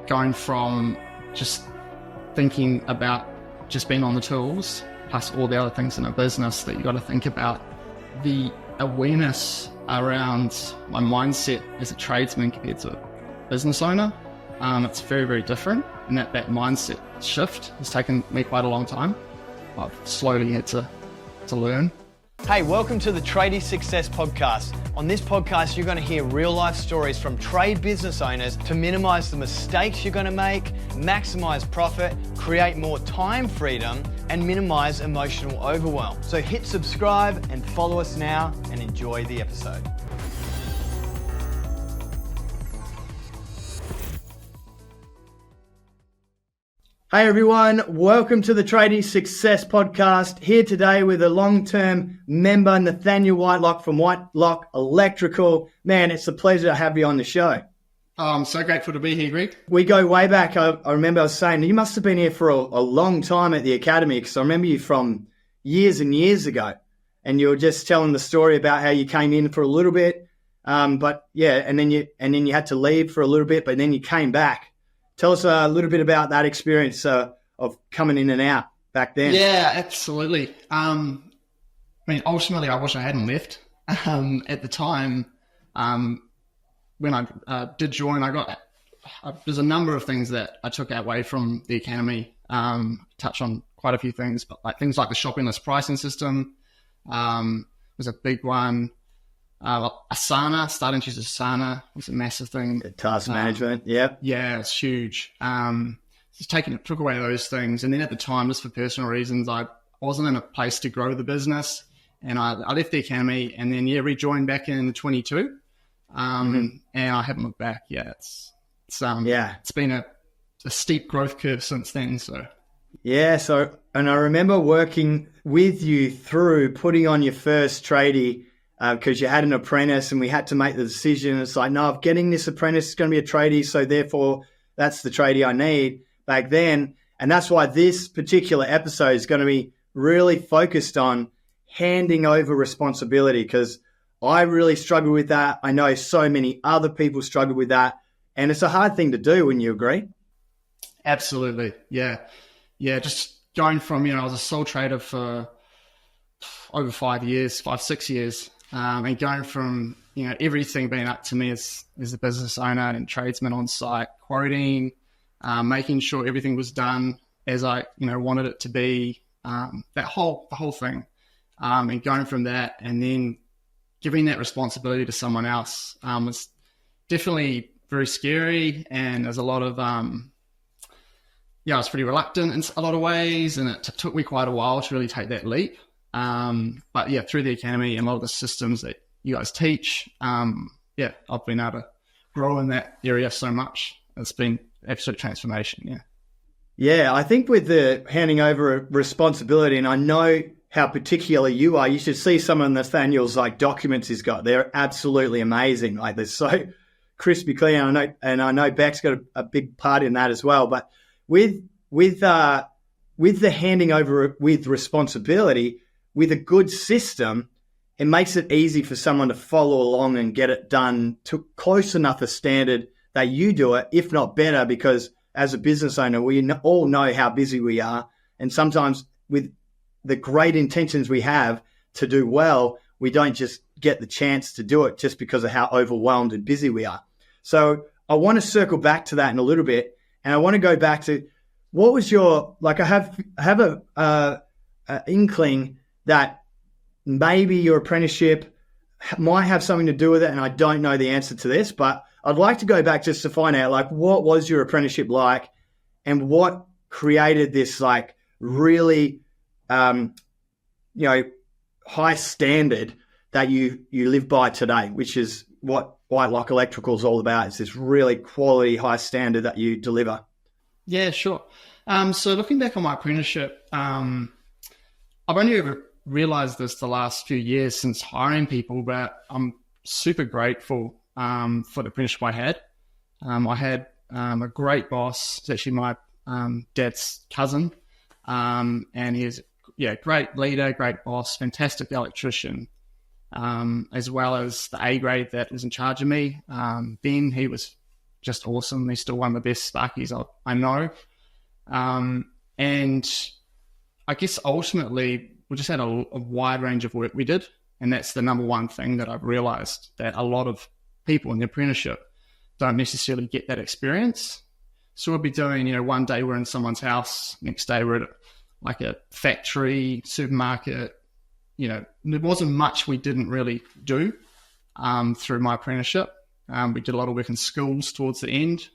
going from just thinking about just being on the tools, plus all the other things in a business that you got to think about, the awareness around my mindset as a tradesman compared to a business owner, it's very, very different. And that mindset shift has taken me quite a long time. I've slowly had to learn. Hey, welcome to the Tradies Success Podcast. On this podcast, you're going to hear real life stories from trade business owners to minimize the mistakes you're going to make, maximize profit, create more time freedom, and minimize emotional overwhelm. So hit subscribe and follow us now and enjoy the episode. Hey everyone, welcome to the Tradies Success Podcast. Here today with a long-term member, Nathaniel Whitelock from Whitelock Electrical. Man, it's a pleasure to have you on the show. Oh, I'm so grateful to be here, Greg. We go way back. I remember I was saying, you must have been here for a long time at the academy, because I remember you from years and years ago, and you were just telling the story about how you came in for a little bit, but yeah, and then you had to leave for a little bit, but then you came back. Tell us a little bit about that experience of coming in and out back then. Yeah, absolutely. Ultimately, I wish I hadn't left. At the time, when I did join, there's a number of things that I took away from the academy. Touch on quite a few things, but things like the shopping list pricing system was a big one. Asana, starting to use Asana was a massive thing. Task management, yeah. Yeah, it's huge. Took away those things. And then at the time, just for personal reasons, I wasn't in a place to grow the business. And I left the academy and then, rejoined back in 22. And I haven't looked back. Yeah, it's been a steep growth curve since then. So, yeah. And I remember working with you through putting on your first tradie, because you had an apprentice and we had to make the decision. It's like, no, if getting this apprentice is going to be a tradie, so therefore that's the tradie I need back then. And that's why this particular episode is going to be really focused on handing over responsibility, because I really struggle with that. I know so many other people struggle with that. And it's a hard thing to do, wouldn't you agree? Absolutely. Yeah. Yeah. Just going from, I was a sole trader for over 6 years. And going from, everything being up to me as a business owner and tradesman on site, quoting, making sure everything was done as I, wanted it to be, the whole thing. And going from that and then giving that responsibility to someone else was definitely very scary. And there's a lot of, I was pretty reluctant in a lot of ways, and it took me quite a while to really take that leap. But yeah, through the academy and a lot of the systems that you guys teach, I've been able to grow in that area so much. It's been absolute transformation. Yeah. Yeah. I think with the handing over responsibility, and I know how particular you are, you should see some of Nathaniel's documents he's got. They're absolutely amazing. They're so crispy clean. I know Beck's got a big part in that as well. But with the handing over with responsibility, with a good system, it makes it easy for someone to follow along and get it done to close enough a standard that you do it, if not better, because as a business owner, we all know how busy we are. And sometimes with the great intentions we have to do well, we don't just get the chance to do it just because of how overwhelmed and busy we are. So I want to circle back to that in a little bit. And I want to go back to what was your, I have a inkling that maybe your apprenticeship might have something to do with it, and I don't know the answer to this, but I'd like to go back just to find out, what was your apprenticeship like, and what created this, really, high standard that you live by today, which is what Whitelock Electrical is all about. It's this really quality, high standard that you deliver. Yeah, sure. So looking back on my apprenticeship, I've only ever realized this the last few years since hiring people, but I'm super grateful for the apprenticeship I had. I had a great boss. It's actually my dad's cousin, and he's great leader, great boss, fantastic electrician, as well as the A grade that was in charge of me. Ben, he was just awesome. He's still one of the best sparkies I know. And I guess ultimately we just had a wide range of work we did. And that's the number one thing that I've realized, that a lot of people in the apprenticeship don't necessarily get that experience. So we'll be doing, one day we're in someone's house, next day we're at like a factory, supermarket. There wasn't much we didn't really do through my apprenticeship. We did a lot of work in schools towards the end,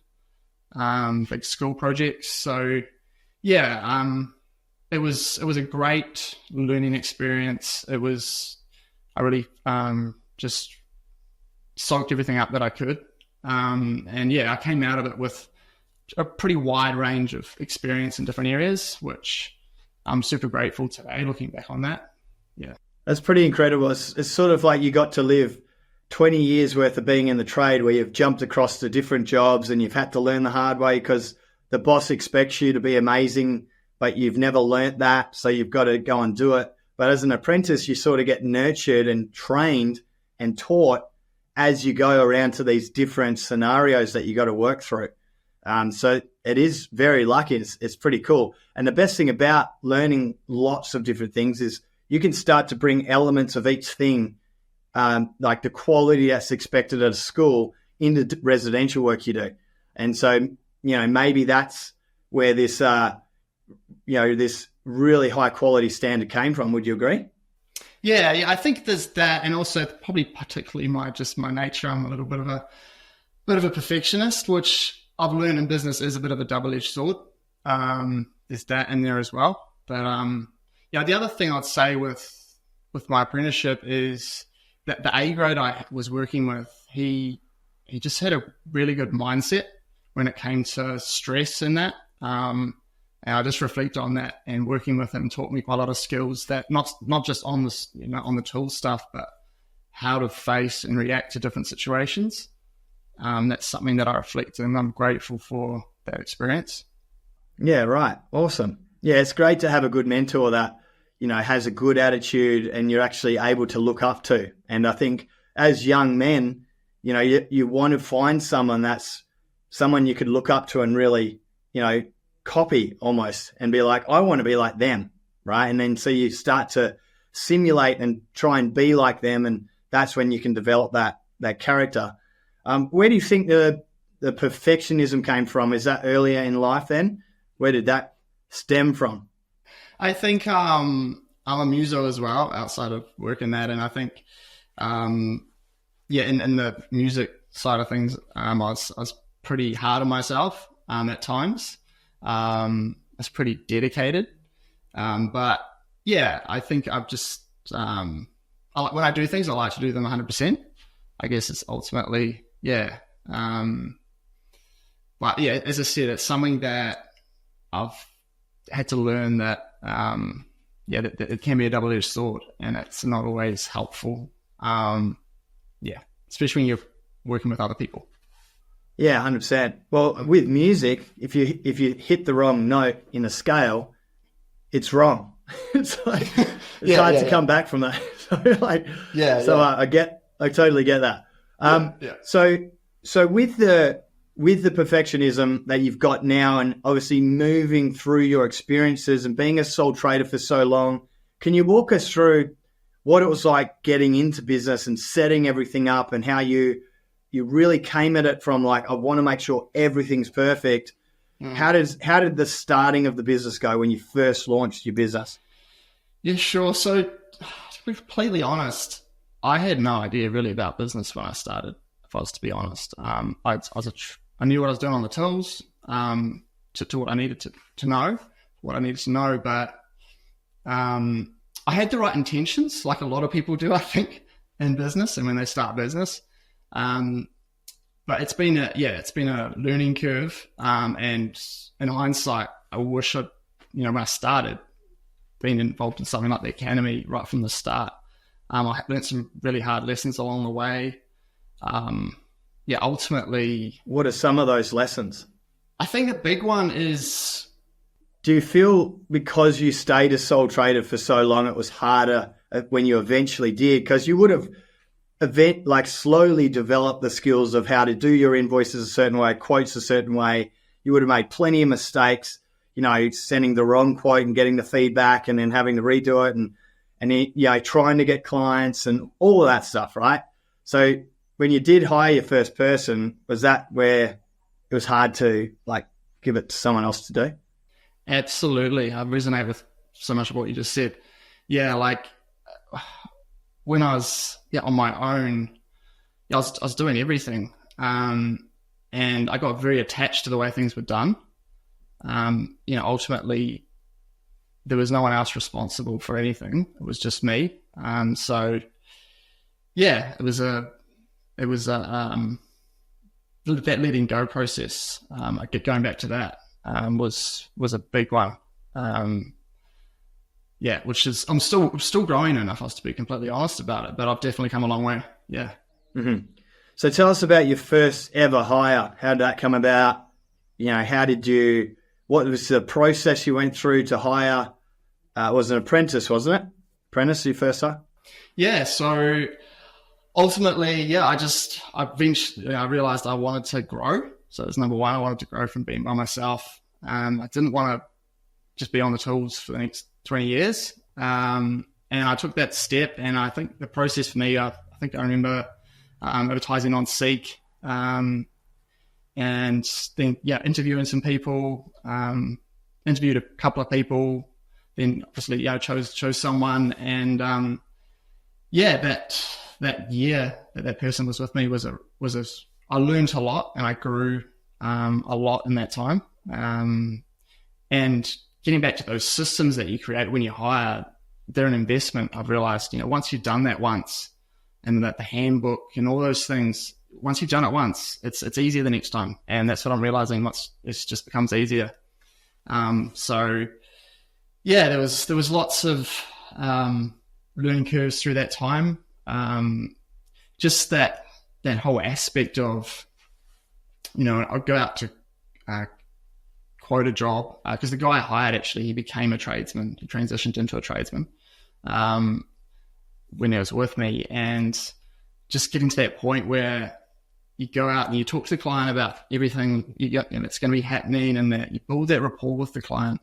big school projects. So yeah, it was a great learning experience. I really just soaked everything up that I could. And yeah, I came out of it with a pretty wide range of experience in different areas, which I'm super grateful today looking back on that. Yeah. That's pretty incredible. It's sort of like you got to live 20 years worth of being in the trade, where you've jumped across to different jobs and you've had to learn the hard way because the boss expects you to be amazing, but you've never learnt that. So you've got to go and do it. But as an apprentice, you sort of get nurtured and trained and taught as you go around to these different scenarios that you got to work through. So it is very lucky. It's pretty cool. And the best thing about learning lots of different things is you can start to bring elements of each thing, like the quality that's expected at a school, into residential work you do. And so, maybe that's where this, this really high quality standard came from. Would you agree? Yeah, I think there's that, and also probably particularly my nature. I'm a little bit of a perfectionist, which I've learned in business is a bit of a double-edged sword. There's that in there as well. But the other thing I'd say with my apprenticeship is that the A grade I was working with, he just had a really good mindset when it came to stress and that. And I just reflect on that, and working with him taught me quite a lot of skills that not just on this, on the tool stuff, but how to face and react to different situations. That's something that I reflect, and I'm grateful for that experience. Yeah, right. Awesome. Yeah, it's great to have a good mentor that, has a good attitude and you're actually able to look up to. And I think as young men, you want to find someone that's someone you could look up to and really, copy almost, and be like, I want to be like them, right? And then so you start to simulate and try and be like them, and that's when you can develop that character. Where do you think the perfectionism came from? Is that earlier in life then? Where did that stem from? I think I'm a muso as well, outside of working that, and I think in the music side of things, I was pretty hard on myself at times. I was pretty dedicated, but yeah, I think I've just when I do things, I like to do them 100%. I guess it's ultimately but yeah, as I said, it's something that I've had to learn that that it can be a double-edged sword, and it's not always helpful. Especially when you're working with other people. Yeah, 100%. Well, with music, if you hit the wrong note in a scale, it's wrong. It's like it's hard to come back from that. I totally get that. So with the perfectionism that you've got now, and obviously moving through your experiences and being a sole trader for so long, can you walk us through what it was like getting into business and setting everything up, and how you really came at it from like, I want to make sure everything's perfect. How did the starting of the business go when you first launched your business? Yeah, sure. So to be completely honest, I had no idea really about business when I started, if I was to be honest. I knew what I was doing on the tools, to what I needed to know, but I had the right intentions, like a lot of people do, I think, in business and when they start business. But it's been a learning curve. And in hindsight, I wish when I started, being involved in something like the Academy right from the start. I learned some really hard lessons along the way. Ultimately. What are some of those lessons? I think a big one is... Do you feel because you stayed a sole trader for so long, it was harder when you eventually did? Because you would have slowly develop the skills of how to do your invoices a certain way, quotes a certain way, you would have made plenty of mistakes, sending the wrong quote and getting the feedback and then having to redo it and trying to get clients and all of that stuff, right? So when you did hire your first person, was that where it was hard to give it to someone else to do? Absolutely. I resonate with so much of what you just said. Yeah, when I was on my own, I was doing everything. And I got very attached to the way things were done. Ultimately, there was no one else responsible for anything. It was just me. It was that letting go process. Going back to that was a big one. Which is I'm still growing enough, us to be completely honest about it, but I've definitely come a long way. Yeah. Mm-hmm. So tell us about your first ever hire. How did that come about? What was the process you went through to hire? It was an apprentice, wasn't it? Apprentice, you first hire? Yeah. So ultimately, I realized I wanted to grow. So it's number one, I wanted to grow from being by myself. I didn't want to just be on the tools for the next 20 years. And I took that step, and I think the process for me, I remember advertising on Seek, and then interviewing some people, interviewed a couple of people, then obviously chose someone, and that year that person was with me I learned a lot, and I grew a lot in that time. And getting back to those systems that you create when you hire, they're an investment. I've realized, once you've done that once, and that the handbook and all those things, once you've done it once, it's easier the next time. And that's what I'm realizing. It just becomes easier. There was lots of learning curves through that time. Just that whole aspect of, I'll go out to quote a job, because the guy I hired, actually, he became a tradesman. He transitioned into a tradesman when he was with me, and just getting to that point where you go out and you talk to the client about everything that's going to be happening, and that you build that rapport with the client,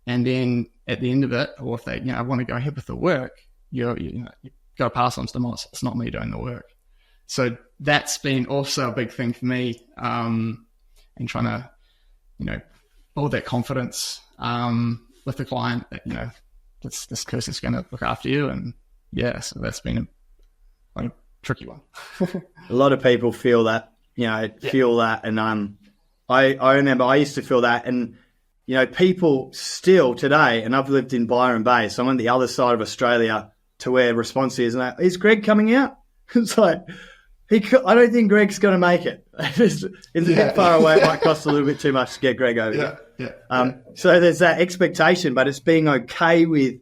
and then at the end of it, or if they want to go ahead with the work, you got to pass on to them, it's not me doing the work. So that's been also a big thing for me, and trying to build that confidence with the client that this person's going to look after you. And so that's been a tricky one. A lot of people feel that, feel that, and I remember I used to feel that, and people still today, and I've lived in Byron Bay, so I'm on the other side of Australia to where response is Greg coming out? It's like, I don't think Greg's going to make it. It's a bit far away. It might cost a little bit too much to get Greg over here. So there's that expectation, but it's being okay with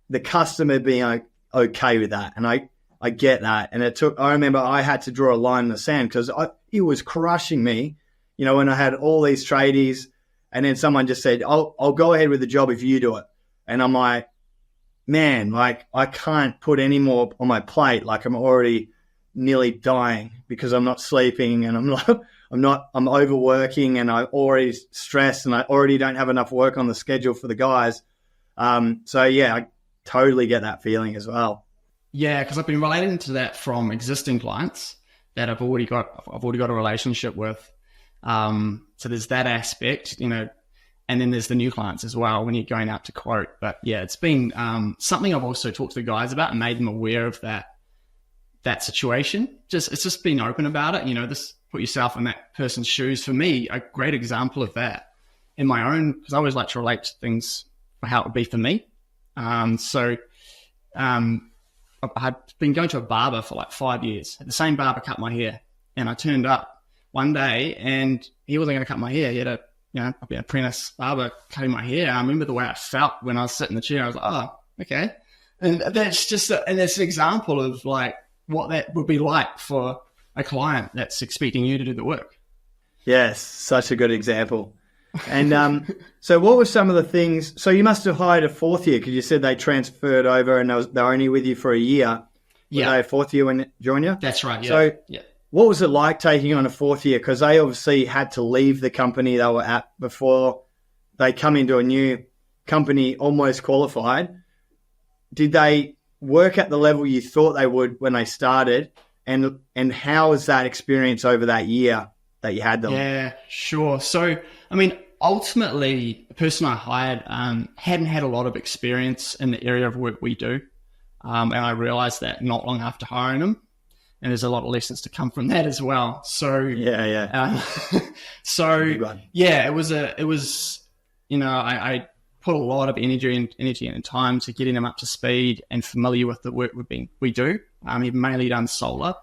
the customer being okay with that. And I get that. And I remember I had to draw a line in the sand because it was crushing me, when I had all these tradies, and then someone just said, I'll go ahead with the job if you do it. And I'm like, man, I can't put any more on my plate. I'm already nearly dying because I'm not sleeping, and I'm overworking, and I'm already stressed, and I already don't have enough work on the schedule for the guys. I totally get that feeling as well. Yeah, because I've been relating to that from existing clients that I've already got a relationship with. So there's that aspect, and then there's the new clients as well when you're going out to quote. But yeah, it's been something I've also talked to the guys about and made them aware of that situation. It's just being open about it. This put yourself in that person's shoes. For me, a great example of that in my own, because I always like to relate to things for how it would be for me. I had been going to a barber for 5 years. The same barber cut my hair, and I turned up one day and he wasn't going to cut my hair. He had an apprentice barber cutting my hair. I remember the way I felt when I was sitting in the chair. I was like, oh, okay. And that's just and that's an example of what that would be like for a client that's expecting you to do the work. Yes, such a good example. And so what were some of the things? So you must have hired a fourth year, because you said they transferred over and they were only with you for a year. Were they a fourth year when they joined you? That's right. Yeah. So yeah. what was it like taking on a fourth year? Because they obviously had to leave the company they were at before they come into a new company almost qualified. Did they work at the level you thought they would when they started? And how was that experience over that year that you had them? Yeah, sure. So, I mean, ultimately, the person I hired hadn't had a lot of experience in the area of work we do. And I realized that not long after hiring him. And there's a lot of lessons to come from that as well. So, it was, I put a lot of energy and time to getting him up to speed and familiar with the work we do. He'd mainly done solar,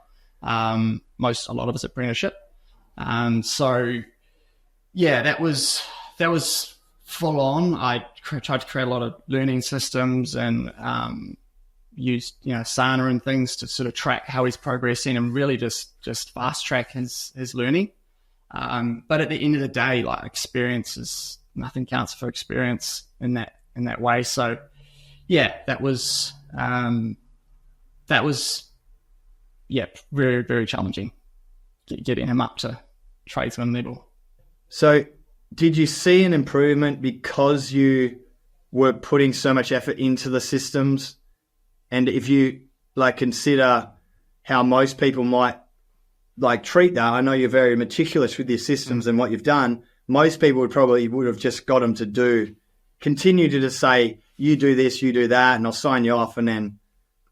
a lot of his apprenticeship. That was full on. I tried to create a lot of learning systems and used Sana and things to sort of track how he's progressing and really just fast track his learning. But at the end of the day, like, experience is nothing counts for experience in that way. So that was very, very challenging, getting him up to tradesman level. So did you see an improvement because you were putting so much effort into the systems? And if you consider how most people might treat that, I know you're very meticulous with your systems and what you've done. Most people would have just got them to continue to just say, you do this, you do that, and I'll sign you off and then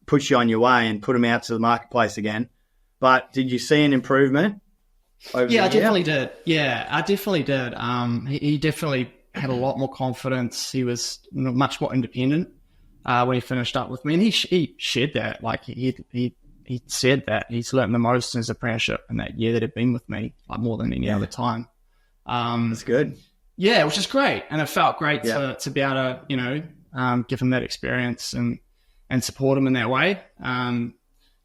put you on your way and put them out to the marketplace again. But did you see an improvement over the year? I definitely did. Yeah, I definitely did. He definitely had a lot more confidence. He was much more independent when he finished up with me. And he shared that. Like, he said that he's learned the most in his apprenticeship in that year that he'd been with me, more than any other time. That's good. Yeah, which is great. And it felt great to be able to, give him that experience and support him in that way. I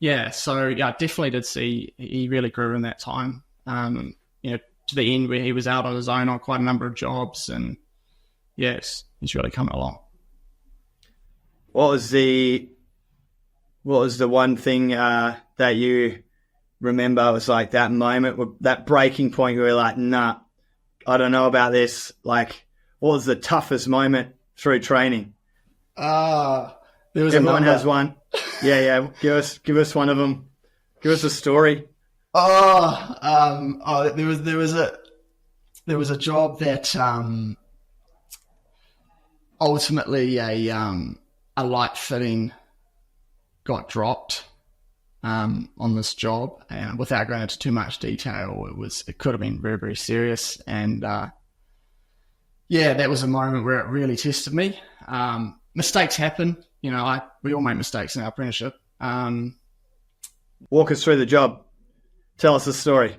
definitely did see he really grew in that time. To the end where he was out on his own on quite a number of jobs, and yes, he's really coming along. What was the one thing that you remember was like that moment, that breaking point where you're like, nah, I don't know about this? Like, what was the toughest moment through training? Everyone has one. Yeah. Give us one of them. Give us a story. There was a job that ultimately a light fitting got dropped on this job, and without going into too much detail, it could have been very, very serious. And that was a moment where it really tested me. Mistakes happen, we all make mistakes in our apprenticeship. Walk us through the job. Tell us the story.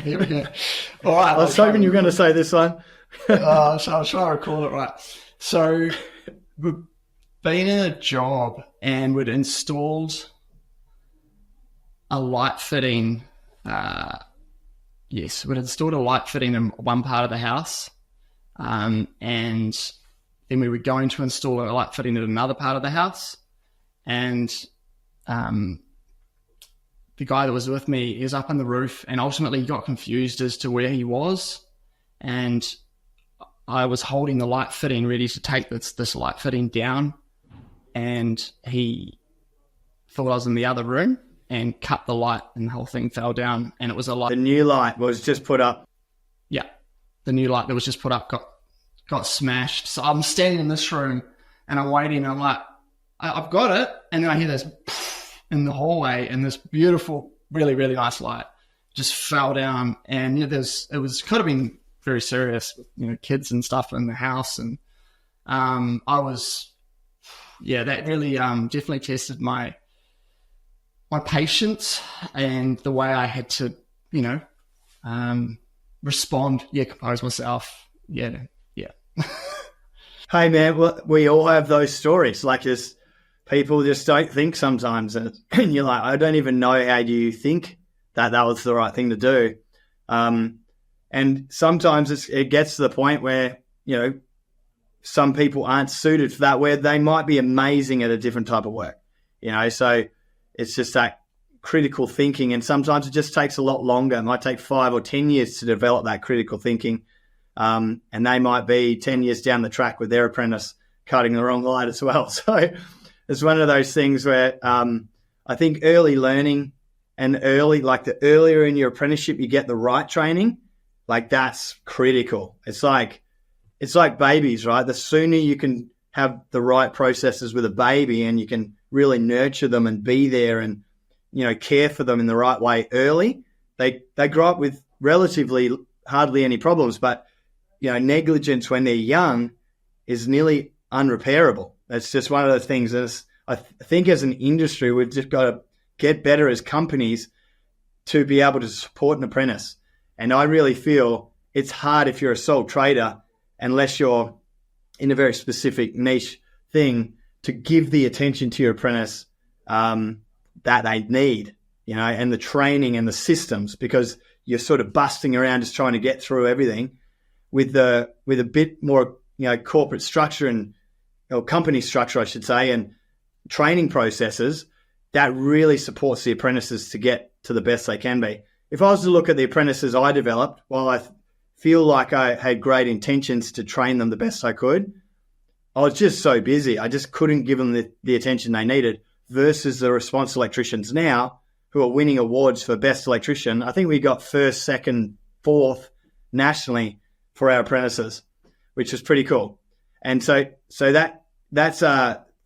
Here we go. All right. I was hoping you were going to say this one. So I'll try to recall it right. So we'd been in a job and we'd installed a light fitting. We'd installed a light fitting in one part of the house. And then we were going to install a light fitting in another part of the house. And the guy that was with me, he was up on the roof, and ultimately he got confused as to where he was. And I was holding the light fitting ready to take this light fitting down, and he thought I was in the other room and cut the light, and the whole thing fell down. And it was a light. The new light was just put up. Yeah, the new light that was just put up got smashed. So I'm standing in this room and I'm waiting, and I'm like, I've got it. And then I hear this in the hallway, and this beautiful, really, really nice light just fell down. And could have been very serious, kids and stuff in the house. And that really definitely tested my patience and the way I had to, respond. Compose myself. Yeah. Hey man, we all have those stories. Like, just people just don't think sometimes, and you're like, I don't even know how you think that was the right thing to do. And sometimes it gets to the point where some people aren't suited for that, where they might be amazing at a different type of work. So It's just that critical thinking, and sometimes it just takes a lot longer. It might take 5 or 10 years to develop that critical thinking, and they might be 10 years down the track with their apprentice cutting the wrong light as well. So it's one of those things where I think early learning and the earlier in your apprenticeship you get the right training, like that's critical. It's like babies, right? The sooner you can have the right processes with a baby and you can really nurture them and be there and, care for them in the right way early, they grow up with relatively hardly any problems. But, negligence when they're young is nearly unrepairable. It's just one of those things. And I think as an industry, we've just got to get better as companies to be able to support an apprentice. And I really feel it's hard if you're a sole trader, unless you're in a very specific niche thing, to give the attention to your apprentice that they need, and the training and the systems, because you're sort of busting around just trying to get through everything with a bit more, corporate structure or company structure, I should say, and training processes that really supports the apprentices to get to the best they can be. If I was to look at the apprentices I developed, while I feel like I had great intentions to train them the best I could, I was just so busy. I just couldn't give them the attention they needed, versus the response electricians now who are winning awards for best electrician. I think we got 1st, 2nd, 4th nationally for our apprentices, which was pretty cool. And so that's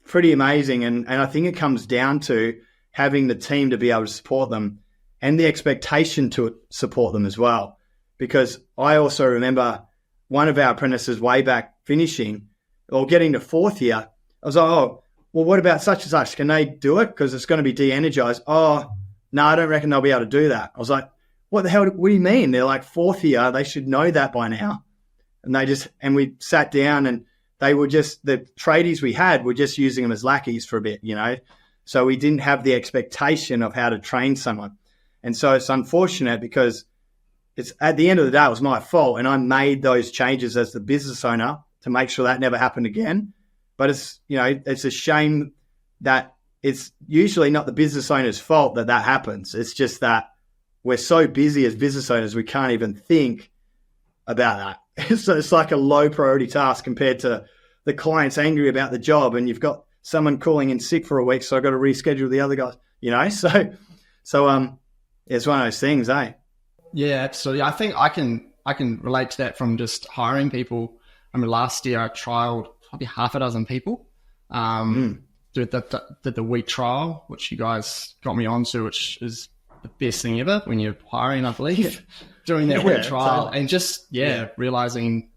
pretty amazing. And I think it comes down to having the team to be able to support them and the expectation to support them as well. Because I also remember one of our apprentices way back finishing or getting to 4th year, I was like, oh, well, what about such and such? Can they do it? Because it's going to be de-energized. Oh, no, I don't reckon they'll be able to do that. I was like, what the hell? What do you mean? They're like 4th year. They should know that by now. And we sat down and they were just, the tradies we had were just using them as lackeys for a bit, So we didn't have the expectation of how to train someone. And so it's unfortunate because it's at the end of the day, it was my fault. And I made those changes as the business owner to make sure that never happened again. But it's, it's a shame that it's usually not the business owner's fault that happens. It's just that we're so busy as business owners, we can't even think about that. So it's like a low priority task compared to the client's angry about the job and you've got someone calling in sick for a week, so I've got to reschedule the other guys, So it's one of those things, eh? Yeah, absolutely. I think I can relate to that from just hiring people. I mean, last year I trialed probably half a dozen people. Did the week trial, which you guys got me onto, which is the best thing ever when you're hiring, I believe. Doing that week trial totally. And just realizing,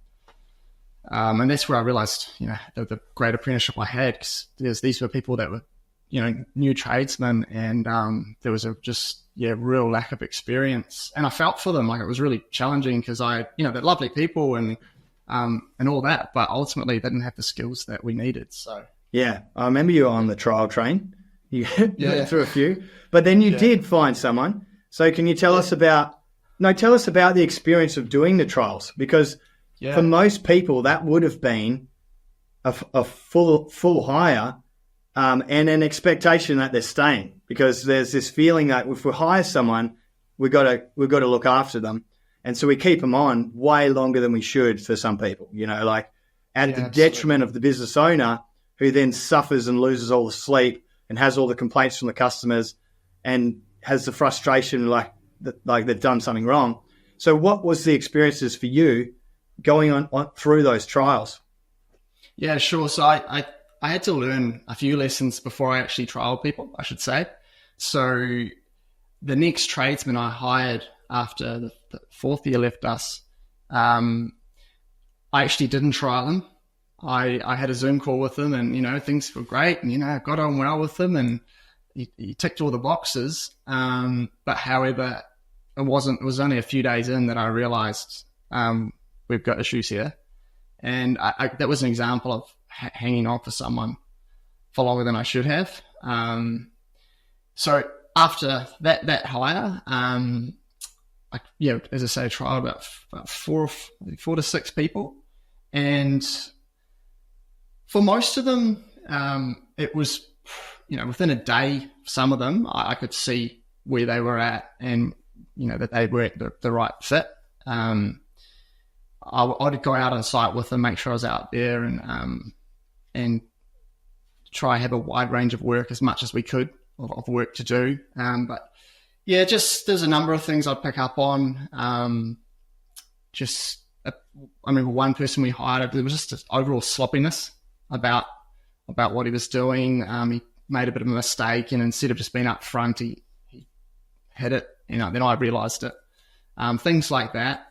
and that's where I realized, the great apprenticeship I had, because these were people that were, new tradesmen, and there was real lack of experience, and I felt for them. Like, it was really challenging because they're lovely people and all that, but ultimately they didn't have the skills that we needed. So yeah, I remember you were on the trial train. You went through a few, but then you did find someone. So can you tell us about the experience of doing the trials? Because for most people that would have been a full hire, and an expectation that they're staying, because there's this feeling that if we hire someone, we've got to look after them. And so we keep them on way longer than we should for some people, at the detriment of the business owner, who then suffers and loses all the sleep and has all the complaints from the customers and has the frustration like they've done something wrong. So what was the experiences for you going on through those trials? Yeah, sure. So I had to learn a few lessons before I actually trialed people, I should say. So the next tradesman I hired after the 4th year left us, I actually didn't trial him. I had a Zoom call with him, and, things were great, and, I got on well with him, and he ticked all the boxes. But however, it was only a few days in that I realized we've got issues here. And that was an example of hanging on for someone for longer than I should have. So after that hire, as I say, I tried about four to six people. And for most of them, it was within a day, some of them, I could see where they were at and, that they were at the right fit. I'd go out on site with them, make sure I was out there and try have a wide range of work as much as we could of work to do. But yeah, just there's a number of things I'd pick up on. I remember one person we hired, there was just this overall sloppiness about what he was doing. He made a bit of a mistake, and instead of just being up front, he hit it. Then I realised it. Things like that.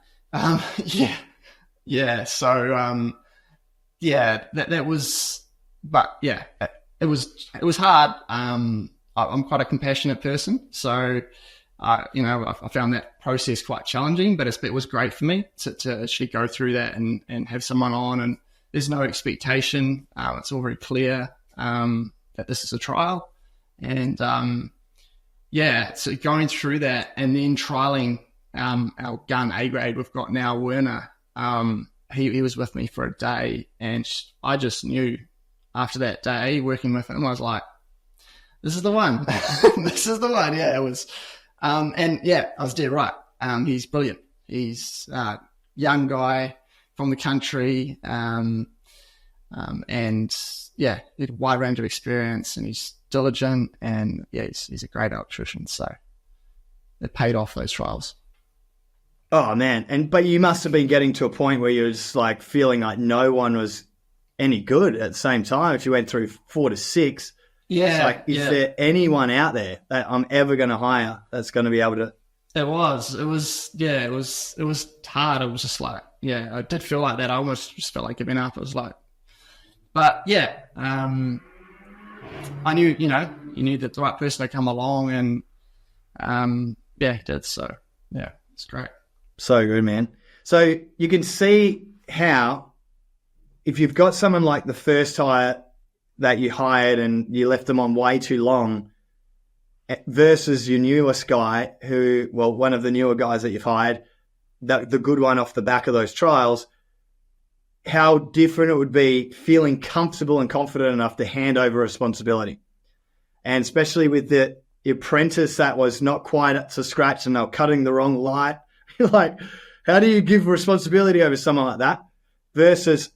Yeah. So that was. But yeah, it was hard. I'm quite a compassionate person, so I found that process quite challenging. But it was great for me to actually go through that and have someone on, and there's no expectation. It's all very clear that this is a trial, and so going through that and then trialing our gun A grade we've got now, Werner. He was with me for a day, and I just knew after that day working with him, I was like, this is the one. This is the one. Yeah, it was. And yeah, I was dead right. He's brilliant. He's a young guy from the country. And yeah, he had a wide range of experience, and he's diligent, and yeah, he's a great electrician. So it paid off, those trials. Oh man. But you must have been getting to a point where you're just like feeling like no one was any good at the same time. If you went through 4 to 6, it's like, is there anyone out there that I'm ever going to hire that's going to be able to? It was hard. It was just like, I did feel like that. I almost just felt like giving up. It was like, but yeah, I knew, you knew that the right person would come along, and he did. So yeah, it's great. So good, man. So you can see how, if you've got someone like the first hire that you hired and you left them on way too long versus your newest guy one of the newer guys that you've hired, the good one off the back of those trials, how different it would be feeling comfortable and confident enough to hand over responsibility. And especially with the apprentice that was not quite up to scratch and they were cutting the wrong light. You're like, how do you give responsibility over someone like that versus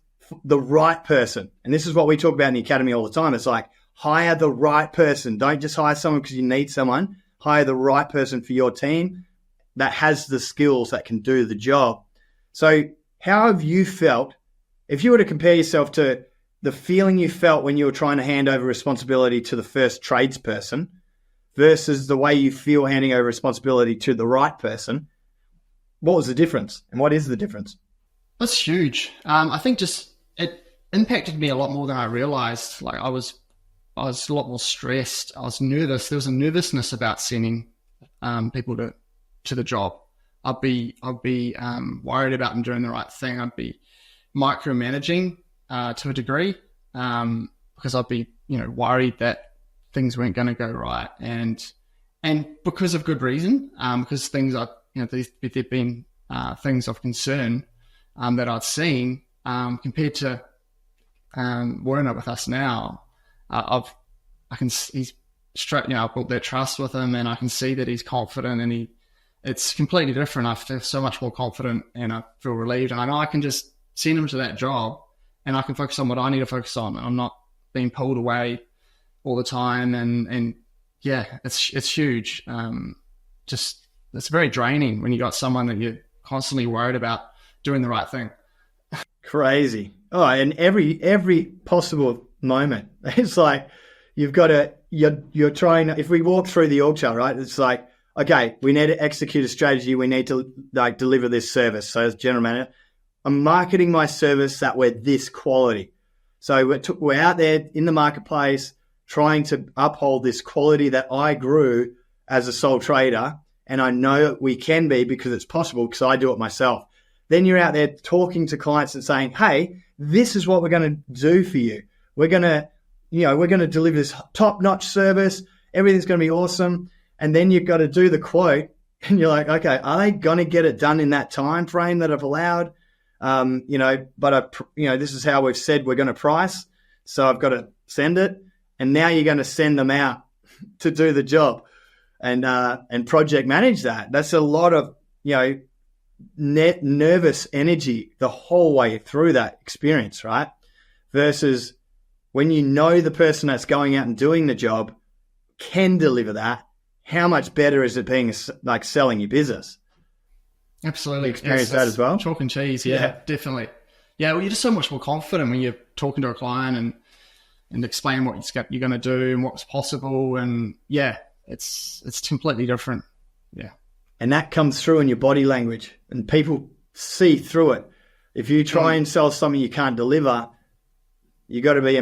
the right person? And this is what we talk about in the academy all the time. It's like, hire the right person. Don't just hire someone because you need someone. Hire the right person for your team that has the skills that can do the job. So how have you felt, if you were to compare yourself to the feeling you felt when you were trying to hand over responsibility to the first tradesperson versus the way you feel handing over responsibility to the right person, what was the difference? And what is the difference? That's huge. I think just it impacted me a lot more than I realized. Like I was a lot more stressed. I was nervous. There was a nervousness about sending people to the job. I'd be worried about them doing the right thing. I'd be micromanaging to a degree because I'd be worried that things weren't going to go right, and because of good reason, because things are there've been things of concern that I'd seen compared to Werner with us now. He's straight. I've built that trust with him, and I can see that he's confident, and it's completely different. I feel so much more confident, and I feel relieved, and I know I can just send him to that job, and I can focus on what I need to focus on. I'm not being pulled away all the time, and yeah, it's huge. It's very draining when you got someone that you're constantly worried about doing the right thing. Crazy. Oh, and every possible moment, it's like you're trying. If we walk through the org chart, right, it's like, okay, we need to execute a strategy. We need to deliver this service. So as general manager, I'm marketing my service that we're this quality. So we're out there in the marketplace trying to uphold this quality that I grew as a sole trader. And I know we can be because it's possible because I do it myself. Then you're out there talking to clients and saying, hey, this is what we're going to do for you. We're going to deliver this top-notch service. Everything's going to be awesome. And then you've got to do the quote and you're like, okay, are they going to get it done in that time frame that I've allowed? But this is how we've said we're going to price. So I've got to send it. and now you're going to send them out to do the job and project manage that. That's a lot of, nervous energy the whole way through that experience, right? Versus when you know the person that's going out and doing the job can deliver that, how much better is it being like selling your business? Absolutely. Experience that as well? Chalk and cheese, yeah, definitely. Yeah, well, you're just so much more confident when you're talking to a client and explain what you're going to do and what's possible. And yeah, it's completely different. Yeah. And that comes through in your body language, and people see through it. If you try and sell something you can't deliver, you got to be a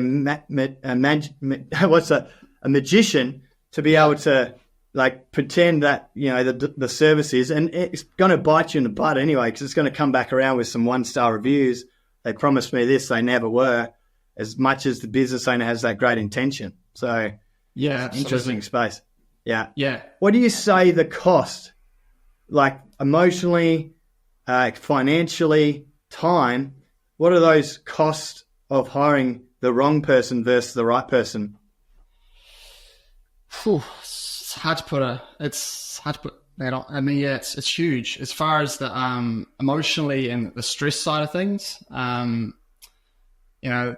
magician to be able to like pretend that, the service is, and it's going to bite you in the butt anyway, because it's going to come back around with some 1-star reviews. They promised me this, they never were, as much as the business owner has that great intention. So yeah, interesting space. Yeah. Yeah. What do you say the cost, like emotionally, financially, time, what are those costs of hiring the wrong person versus the right person? It's hard to put that on. I mean, yeah, it's huge as far as the emotionally and the stress side of things. Been a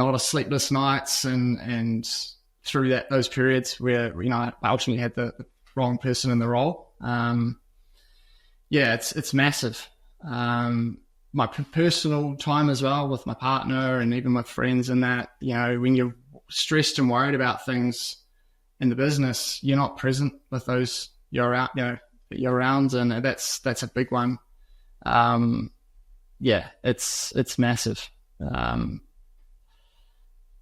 lot of sleepless nights and through those periods where I ultimately had the wrong person in the role. It's massive. My personal time as well with my partner and even my friends, and that, when you're stressed and worried about things in the business, you're not present with those you're out, that you're around, and that's a big one. It's massive.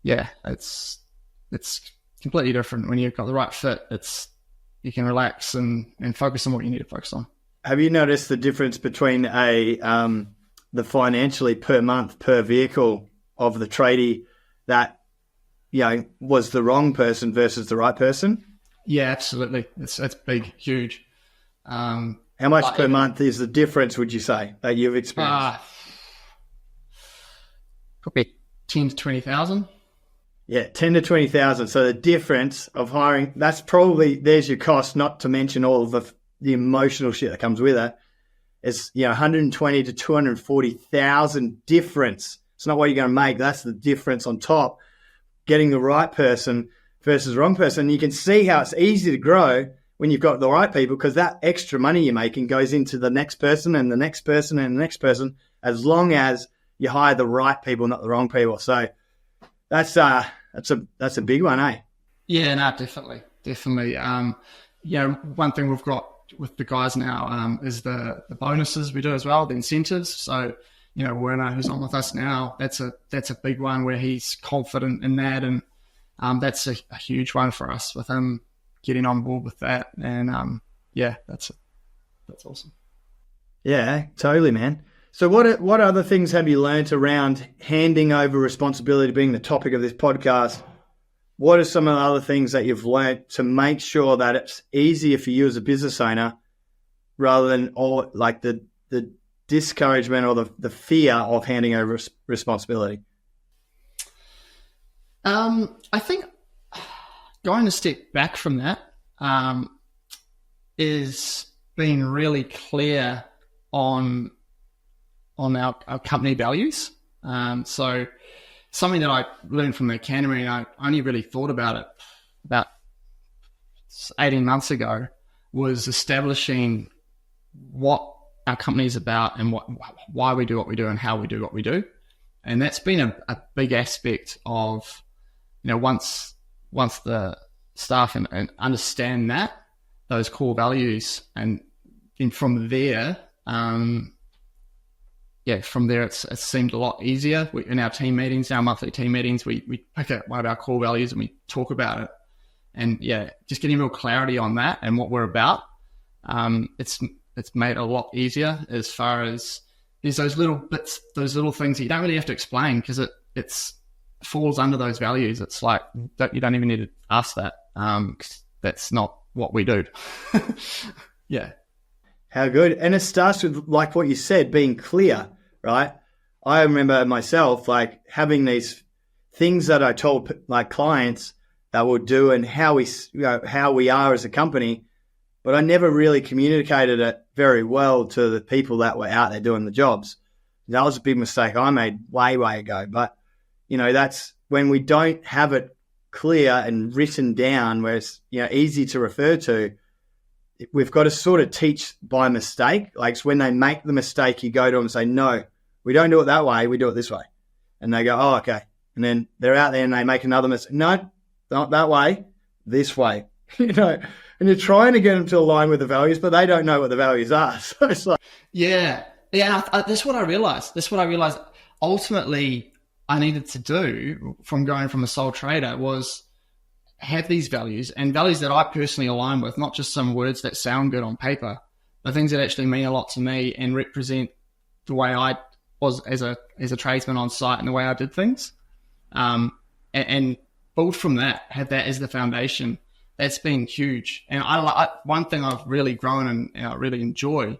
It's completely different when you've got the right fit. You can relax and focus on what you need to focus on. Have you noticed the difference between the financially per month per vehicle of the tradie that was the wrong person versus the right person? Yeah, absolutely. It's big, huge. How much per month is the difference, would you say, that you've experienced? Probably 10 to 20,000. Yeah, 10 to 20,000. So the difference of hiring, there's your cost, not to mention all of the emotional shit that comes with it. It's 120 to 240,000 difference. It's not what you're going to make. That's the difference on top. Getting the right person versus the wrong person. You can see how it's easy to grow when you've got the right people, because that extra money you're making goes into the next person and the next person and the next person, as long as you hire the right people, not the wrong people. So that's a big one, eh? Yeah, no, definitely. One thing we've got with the guys now is the bonuses we do as well, the incentives. So, Werner, who's on with us now, that's a big one where he's confident in that, and that's a huge one for us with him getting on board with that. And that's awesome. Yeah, totally, man. So what other things have you learned around handing over responsibility being the topic of this podcast? What are some of the other things that you've learned to make sure that it's easier for you as a business owner, rather than all like the discouragement or the fear of handing over responsibility? I think going a step back from that is being really clear on our company values. So something that I learned from the academy, and I only really thought about it about 18 months ago, was establishing what our company is about and why we do what we do and how we do what we do. And that's been a big aspect of, once the staff and understand those core values, and then from there, it's seemed a lot easier. In our team meetings, our monthly team meetings, we pick up one of our core values and we talk about it. And just getting real clarity on that and what we're about. It's made it a lot easier, as far as there's those little bits, those little things that you don't really have to explain, because it falls under those values. It's like you don't even need to ask that, 'cause that's not what we do. Yeah. How good. And it starts with, like what you said, being clear, right? I remember myself like having these things that I told like clients that we'll do and how we are as a company, but I never really communicated it very well to the people that were out there doing the jobs. That was a big mistake I made way ago. But, that's when we don't have it clear and written down where it's, easy to refer to, we've got to sort of teach by mistake. Like when they make the mistake, you go to them and say, no, we don't do it that way. We do it this way. And they go, oh, okay. And then they're out there and they make another mistake. No, not that way, this way, and you're trying to get them to align with the values, but they don't know what the values are. So it's like, yeah. That's what I realized. Ultimately, I needed to do from going from a sole trader was have these values and values that I personally align with, not just some words that sound good on paper, but things that actually mean a lot to me and represent the way I was as a tradesman on site and the way I did things. And build from that, have that as the foundation. That's been huge. And one thing I've really grown and I really enjoy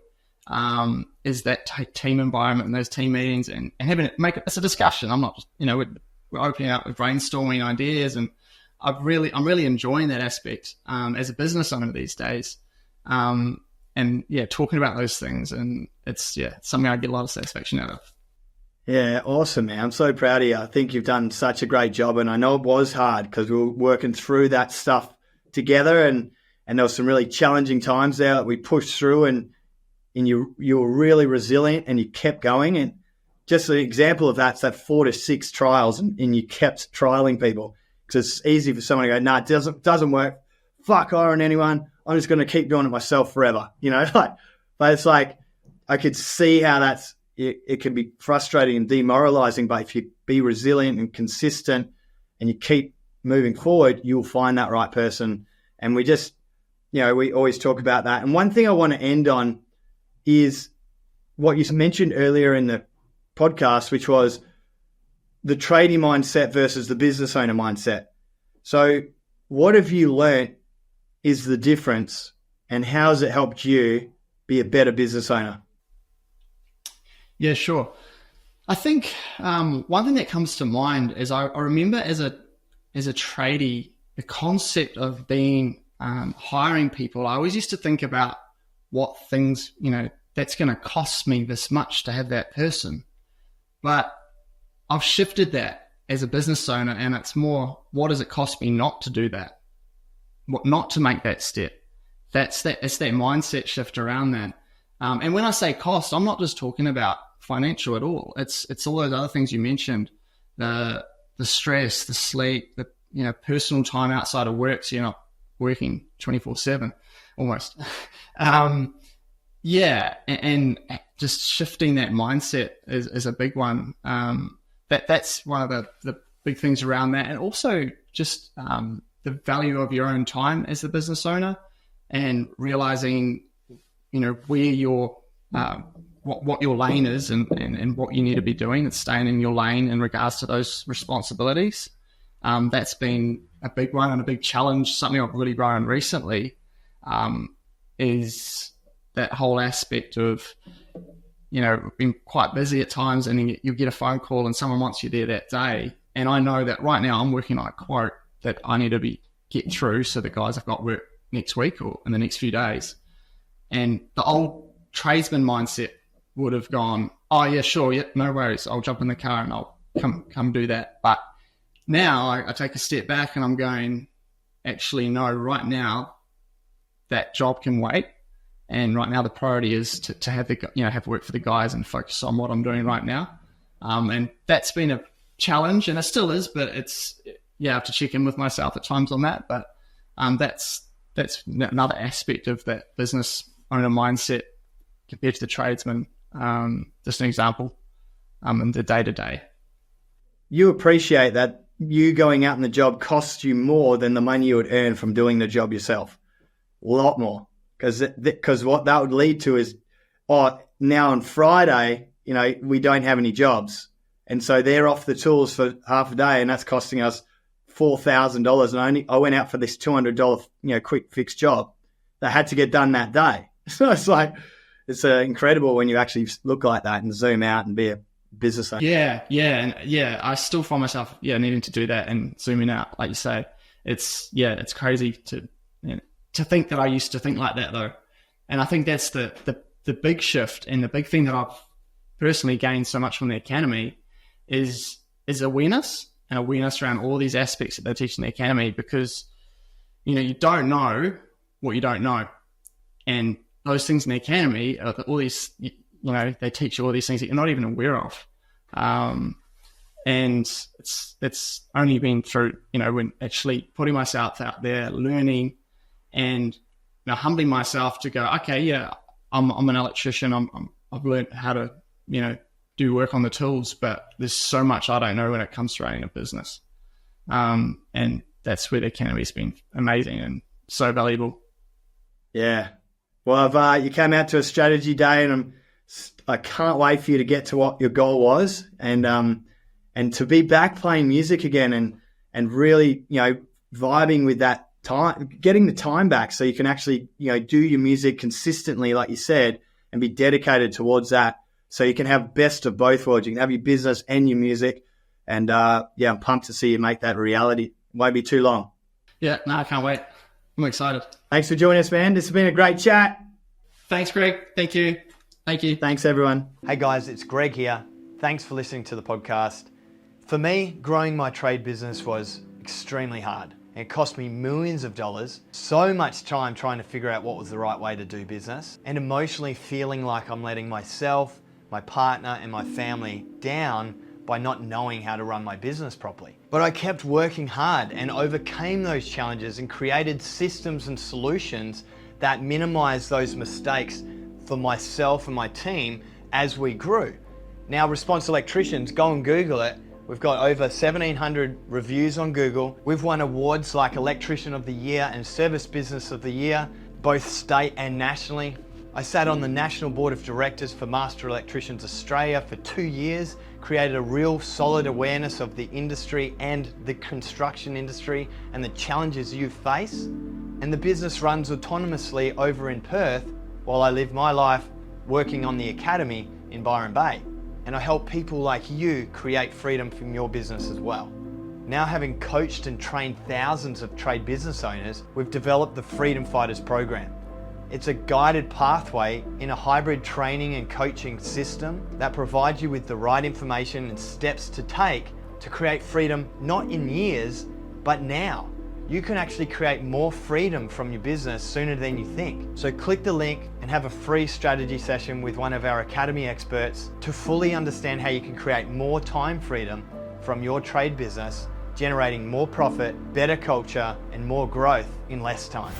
is that team environment and those team meetings and having it it's a discussion. I'm not just, we're opening up with brainstorming ideas, and I'm really enjoying that aspect as a business owner these days. And talking about those things, and it's something I get a lot of satisfaction out of. Yeah, awesome, man. I'm so proud of you. I think you've done such a great job, and I know it was hard because we were working through that stuff together, and there were some really challenging times there that we pushed through, and you were really resilient and you kept going. And just an example of that's that 4 to 6 trials, and you kept trialing people because it's easy for someone to go, nah, it doesn't work. Fuck hiring anyone. I'm just going to keep doing it myself forever, but it's like I could see how it can be frustrating and demoralizing, but if you be resilient and consistent and you keep moving forward, you'll find that right person. And we just, we always talk about that. And one thing I want to end on is what you mentioned earlier in the podcast, which was the tradie mindset versus the business owner mindset. So what have you learnt is the difference, and how has it helped you be a better business owner? Yeah, sure. I think one thing that comes to mind is I remember as a tradie, the concept of being hiring people. I always used to think about what things, that's going to cost me this much to have that person. But I've shifted that as a business owner, and it's more, what does it cost me not to do that? What not to make that step? It's that mindset shift around that. And when I say cost, I'm not just talking about financial at all. It's all those other things you mentioned, the stress, the sleep, the personal time outside of work, so you're not working 24/7 almost. And just shifting that mindset is a big one. That's one of the big things around that, and also just the value of your own time as the business owner, and realizing where your what your lane is and what you need to be doing, and staying in your lane in regards to those responsibilities. That's been a big one and a big challenge. Something I've really grown recently is that whole aspect of, being quite busy at times, and you get a phone call and someone wants you there that day. And I know that right now I'm working on a quote that I need to get through, so the guys have got work next week or in the next few days. And the old tradesman mindset would have gone, oh yeah, sure, yeah, no worries, I'll jump in the car and I'll come do that. But now I take a step back and I'm going, actually, no, right now that job can wait. And right now the priority is to have have work for the guys and focus on what I'm doing right now. And that's been a challenge, and it still is, but it's, I have to check in with myself at times on that. But that's another aspect of that business owner mindset compared to the tradesman. Just an example in the day-to-day. You appreciate that you going out in the job costs you more than the money you would earn from doing the job yourself. A lot more. Because what that would lead to is, now on Friday, we don't have any jobs. And so they're off the tools for half a day, and that's costing us $4,000. And I went out for this $200, quick fix job that had to get done that day. So it's like, it's incredible when you actually look like that and zoom out and be business owner. And I still find myself needing to do that and zooming out, like you say. It's crazy to think that I used to think like that though, and I think that's the big shift, and the big thing that I've personally gained so much from the academy is awareness around all these aspects that they teach in the academy, because you don't know what you don't know, and those things in the academy are all these they teach you all these things that you're not even aware of. And it's only been through, when actually putting myself out there, learning, and humbling myself to go, okay, yeah, I'm an electrician. I've learned how to, do work on the tools, but there's so much I don't know when it comes to running a business. And that's where the academy's been amazing and so valuable. Yeah. Well, you came out to a strategy day, and I can't wait for you to get to what your goal was, and to be back playing music again, and really, vibing with that time, getting the time back so you can actually, do your music consistently, like you said, and be dedicated towards that. So you can have best of both worlds. You can have your business and your music. And I'm pumped to see you make that a reality. Won't be too long. Yeah, no, I can't wait. I'm excited. Thanks for joining us, man. This has been a great chat. Thanks, Greg. Thank you. Thanks, everyone. Hey guys, it's Greg here. Thanks for listening to the podcast. For me, growing my trade business was extremely hard. It cost me millions of dollars, so much time trying to figure out what was the right way to do business, and emotionally feeling like I'm letting myself, my partner, and my family down by not knowing how to run my business properly. But I kept working hard and overcame those challenges and created systems and solutions that minimize those mistakes for myself and my team as we grew. Now, Response Electricians, go and Google it. We've got over 1,700 reviews on Google. We've won awards like Electrician of the Year and Service Business of the Year, both state and nationally. I sat on the National Board of Directors for Master Electricians Australia for 2 years, created a real solid awareness of the industry and the construction industry and the challenges you face. And the business runs autonomously over in Perth while I live my life working on the academy in Byron Bay. And I help people like you create freedom from your business as well. Now, having coached and trained thousands of trade business owners, we've developed the Freedom Fighters program. It's a guided pathway in a hybrid training and coaching system that provides you with the right information and steps to take to create freedom, not in years, but now. You can actually create more freedom from your business sooner than you think. So click the link and have a free strategy session with one of our academy experts to fully understand how you can create more time freedom from your trade business, generating more profit, better culture, and more growth in less time.